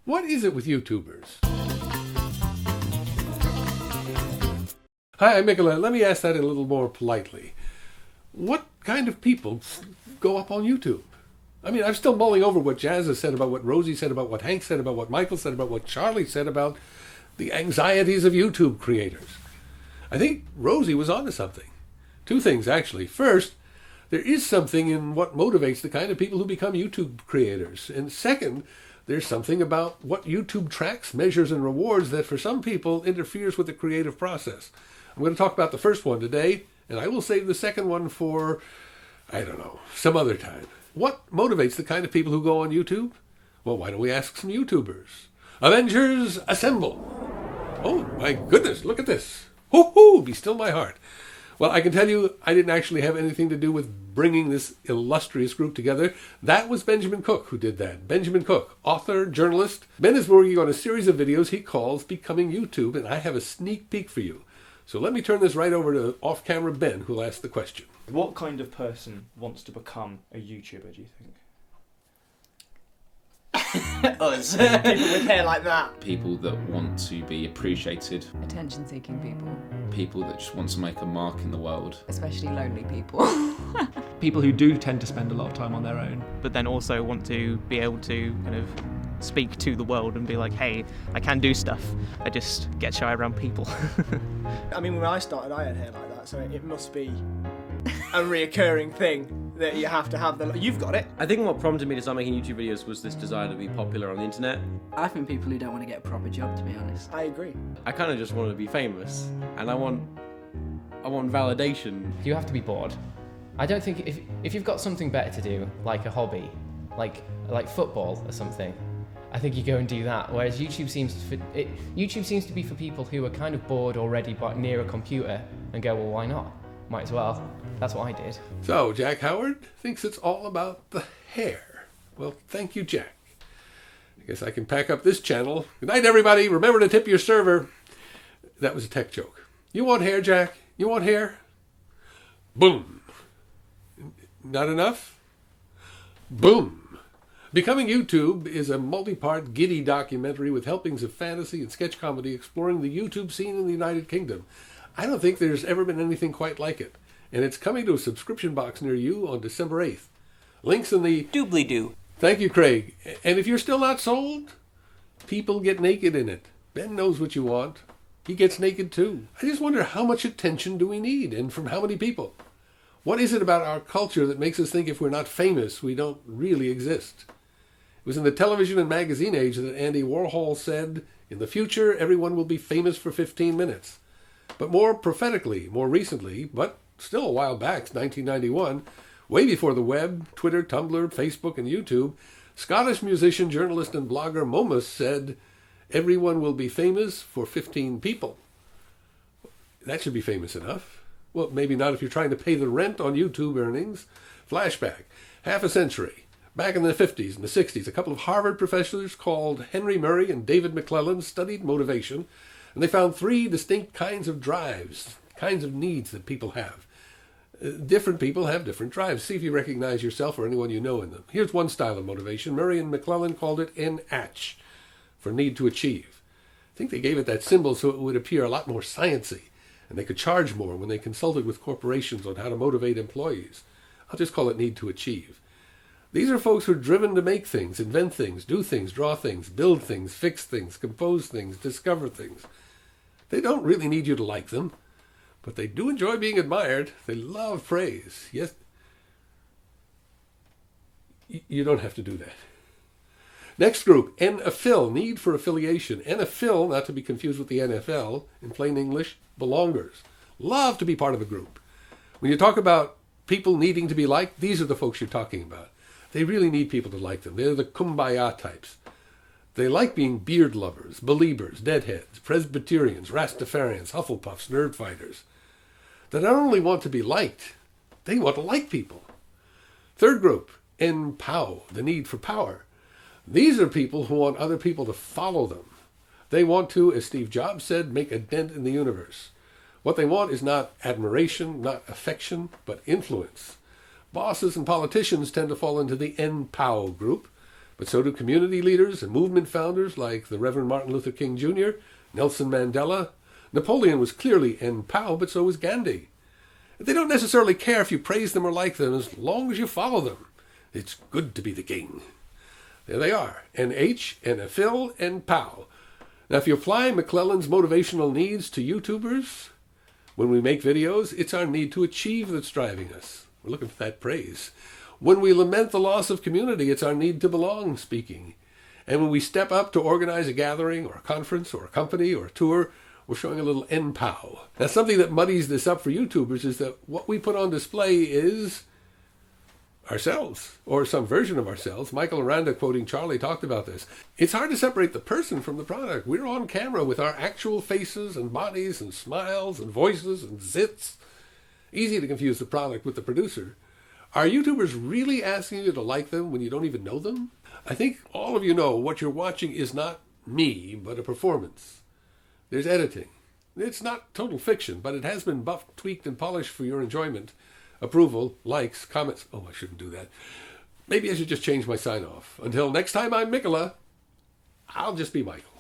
What is it with YouTubers? Hi, I'm McClelland. Let me ask that a little more politely. What kind of people go up on YouTube? I mean, I'm still mulling over what Jazz has said about what Rosie said about what Hank said about what Michael said about what Charlie said about the anxieties of YouTube creators. I think Rosie was onto something. Two things, actually. First, there is something in what motivates the kind of people who become YouTube creators. And second, there's something about what YouTube tracks, measures, and rewards that for some people interferes with the creative process. I'm going to talk about the first one today, and I will save the second one for, I don't know, some other time. What motivates the kind of people who go on YouTube? Well, why don't we ask some YouTubers? Avengers, assemble! Oh, my goodness, look at this. Hoo-hoo, be still my heart. Well, I can tell you I didn't actually have anything to do with bringing this illustrious group together. That was Benjamin Cook who did that. Benjamin Cook, author, journalist. Ben is working on a series of videos he calls Becoming YouTube, and I have a sneak peek for you. So let me turn this right over to off-camera Ben, who'll ask the question. What kind of person wants to become a YouTuber, do you think? Us. People with hair like that. People that want to be appreciated. Attention-seeking people. People that just want to make a mark in the world. Especially lonely people. People who do tend to spend a lot of time on their own. But then also want to be able to kind of speak to the world and be like, hey, I can do stuff. I just get shy around people. I mean, when I started, I had hair like that, so it must be a reoccurring thing that you have to have. You've got it. I think what prompted me to start making YouTube videos was this desire to be popular on the internet. I think people who don't want to get a proper job, to be honest. I agree. I kind of just want to be famous, and I want validation. You have to be bored. I don't think if you've got something better to do, like a hobby, like football or something, I think you go and do that. Whereas YouTube seems to be for people who are kind of bored already but near a computer and go, well, why not? Might as well. That's what I did. So, Jack Howard thinks it's all about the hair. Well, thank you, Jack. I guess I can pack up this channel. Good night, everybody. Remember to tip your server. That was a tech joke. You want hair, Jack? You want hair? Boom. Not enough? Boom. Becoming YouTube is a multi-part, giddy documentary with helpings of fantasy and sketch comedy exploring the YouTube scene in the United Kingdom. I don't think there's ever been anything quite like it. And it's coming to a subscription box near you on December 8th. Links in the... Doobly-doo. Thank you, Craig. And if you're still not sold, people get naked in it. Ben knows what you want. He gets naked too. I just wonder how much attention do we need and from how many people? What is it about our culture that makes us think if we're not famous, we don't really exist? It was in the television and magazine age that Andy Warhol said, in the future, everyone will be famous for 15 minutes. But more prophetically, more recently, but still a while back, 1991, way before the web, Twitter, Tumblr, Facebook, and YouTube, Scottish musician, journalist, and blogger Momus said, everyone will be famous for 15 people. That should be famous enough. Well, maybe not if you're trying to pay the rent on YouTube earnings. Flashback, half a century. Back in the 50s and the 60s, a couple of Harvard professors called Henry Murray and David McClelland studied motivation, and they found three distinct kinds of drives, kinds of needs that people have. Different people have different drives. See if you recognize yourself or anyone you know in them. Here's one style of motivation. Murray and McClelland called it NH, for need to achieve. I think they gave it that symbol so it would appear a lot more sciencey, and they could charge more when they consulted with corporations on how to motivate employees. I'll just call it need to achieve. These are folks who are driven to make things, invent things, do things, draw things, build things, fix things, compose things, discover things. They don't really need you to like them, but they do enjoy being admired. They love praise. Yes, you don't have to do that. Next group, NFL, need for affiliation. NFL, not to be confused with the NFL, in plain English, belongers. Love to be part of a group. When you talk about people needing to be liked, these are the folks you're talking about. They really need people to like them. They're the kumbaya types. They like being beard lovers, believers, deadheads, Presbyterians, Rastafarians, Hufflepuffs, nerd fighters. They not only want to be liked, they want to like people. Third group, NPOW, the need for power. These are people who want other people to follow them. They want to, as Steve Jobs said, make a dent in the universe. What they want is not admiration, not affection, but influence. Bosses and politicians tend to fall into the NPOW group. But so do community leaders and movement founders like the Reverend Martin Luther King Jr., Nelson Mandela. Napoleon was clearly en pau, but so was Gandhi. They don't necessarily care if you praise them or like them as long as you follow them. It's good to be the king. There they are, NH, NFL, and POW. Now, if you apply McClelland's motivational needs to YouTubers, when we make videos, it's our need to achieve that's driving us. We're looking for that praise. When we lament the loss of community, it's our need to belong speaking. And when we step up to organize a gathering or a conference or a company or a tour, we're showing a little NPOW. Now, something that muddies this up for YouTubers is that what we put on display is ourselves, or some version of ourselves. Michael Aranda, quoting Charlie, talked about this. It's hard to separate the person from the product. We're on camera with our actual faces and bodies and smiles and voices and zits. Easy to confuse the product with the producer. Are YouTubers really asking you to like them when you don't even know them? I think all of you know what you're watching is not me, but a performance. There's editing. It's not total fiction, but it has been buffed, tweaked, and polished for your enjoyment. Approval, likes, comments. Oh, I shouldn't do that. Maybe I should just change my sign-off. Until next time I'm Mikola, I'll just be Michael.